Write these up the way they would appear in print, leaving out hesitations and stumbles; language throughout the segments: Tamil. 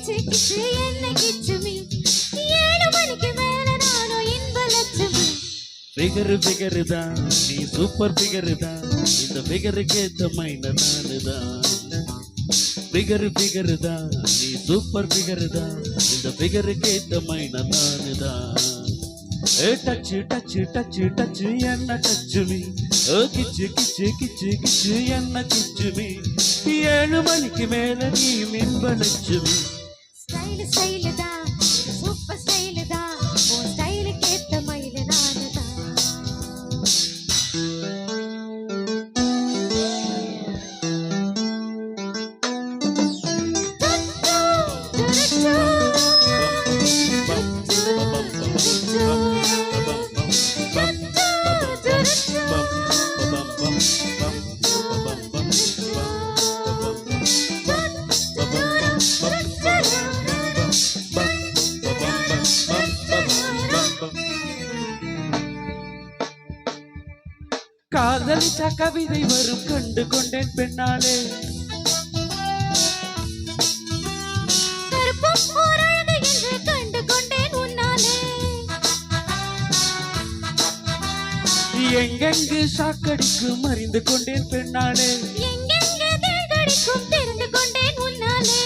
கிச்சு கிச்சு என்ன கிச்சுமி 7 மணிக்கு மேல நானும் இன்ப லட்சுமி ஃபிகர் தான் நீ சூப்பர் ஃபிகர் தான் இந்த ஃபிகருக்கு ஏத்த மைன நானு தான் ஃபிகர் தான் நீ சூப்பர் ஃபிகர் தான் இந்த ஃபிகருக்கு ஏத்த மைன நானு தான் ஏ டச்சு டச்சு டச்சு டச்சு என்ன டச்சுமி ஓ கிச்சு கிச்சு கிச்சு கிச்சு என்ன கிச்சுமி 7 மணிக்கு மேல நீ இன்ப லட்சுமி ஸ்டைல் ஸ்டைல் தான் சூப்பர் ஸ்டைல் தான் உன் ஸ்டைலுக்கு ஏத்த மயில நானு தான் காதலிச்ச கவிதை வரும் கண்டு கொண்டேன் பெண்ணாலே கருப்பும் ஓரழகு என்று கண்டு கொண்டேன் உன்னாலே எங்கெங்கு சாக்கடிக்கும் அறிந்து கொண்டேன் பெண்ணாலே எங்கெங்கே தேர்ந்தடிக்கும் தெரிந்து கொண்டேன் உன்னாலே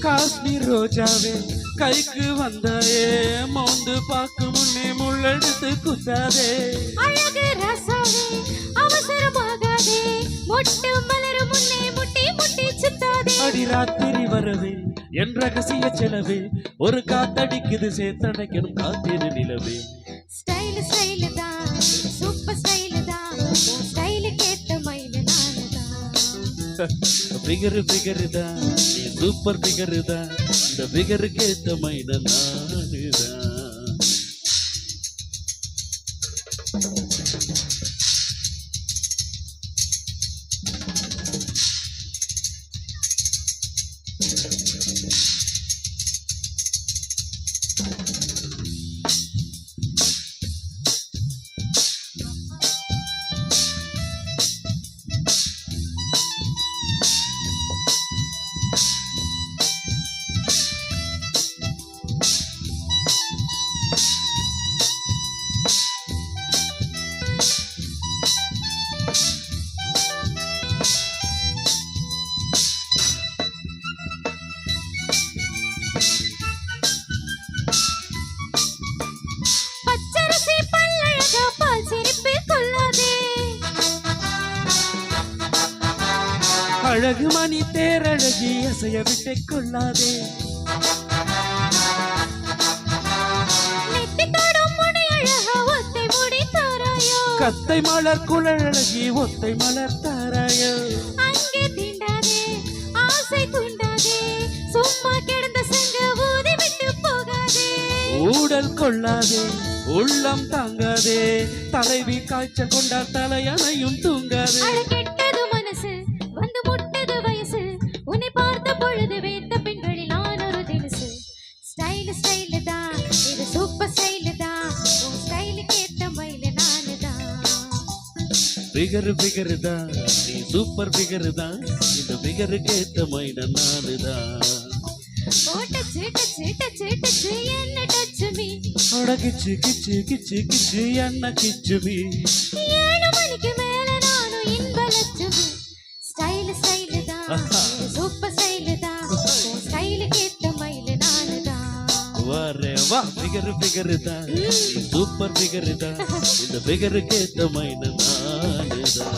காஷ்மீர் ரோஜாவே கைக்கு வந்தாயே மோந்து பார்க்கும் முன்னே முள்ளெடுத்து குத்தாதே அழகு ரசாவே அவசரமாகாதே மொட்டு மலரும் முன்னே முட்டி முட்டி சுத்தாதே அடி ராத்திரி வரவே என் ரகசிய செலவே ஒரு காத்தடிக்குது சேர்த்தடைக்கணும் காத்திரு நிலவே ஸ்டைல் ஸ்டைல் தான் சூப்பர் ஸ்டைல் தான் உன் ஸ்டைலுக்கு ஏத்த மயில நானு தான் ஃபிகர் தான் நீ சூப்பர் ஃபிகர் தான் இந்த ஃபிகருக்கு ஏத்த மைன நானு தான் பச்சரிசி பல்லழகா பால் சிரிப்பு கொள்ளாதே அழகு மணி தேரழகி அசைய விட்டை கொள்ளாதே நெத்தி தொடும் முனை அழகா ஒத்தை முடி தாராயோ கத்தை மலர் குழலழகி ஒத்தை மலர் தாராயோ அங்கே தீண்டாதே ஆசை தூண்டாதே சும்மா கிடந்த சங்க ஊதி விட்டு போகாதே ஊடல் கொள்ளாதே உள்ளம் தாங்காதே தலைவி காய்ச்சல் கொண்டால் தலையணையும் தூங்காதே அழ கெட்டது மனசு வந்து முட்டது வயசு உன்னை பார்த்த பொழுது வேத்த பெண்களில் நான் ஒரு தினசு ஸ்டைல் ஸ்டைல் தான் இது சூப்பர் ஸ்டைல் தான் உன் ஸ்டைலுக்கு ஏத்த மயில நானு தான் ஃபிகர் தான் நீ சூப்பர் ஃபிகர் தான் இந்த ஃபிகருக்கு ஏத்த மைன நானு தான் ஓ டச்சு டச்சு டச்சு டச்சு என்ன டச்சுமி அட கிச்சு கிச்சு கிச்சு கிச்சு என்ன கிச்சுமி 7 மணிக்கு மேல நானும் இன்ப லட்சுமி ஸ்டைல் ஸ்டைல் தான் இது சூப்பர் ஸ்டைல் தான் உன் ஸ்டைலுக்கு ஏத்த மயில நானு தான் வரே வா ஃபிகர் தான் நீ சூப்பர் ஃபிகர் தான் இந்த ஃபிகருக்கு ஏத்த மைன நானு தான்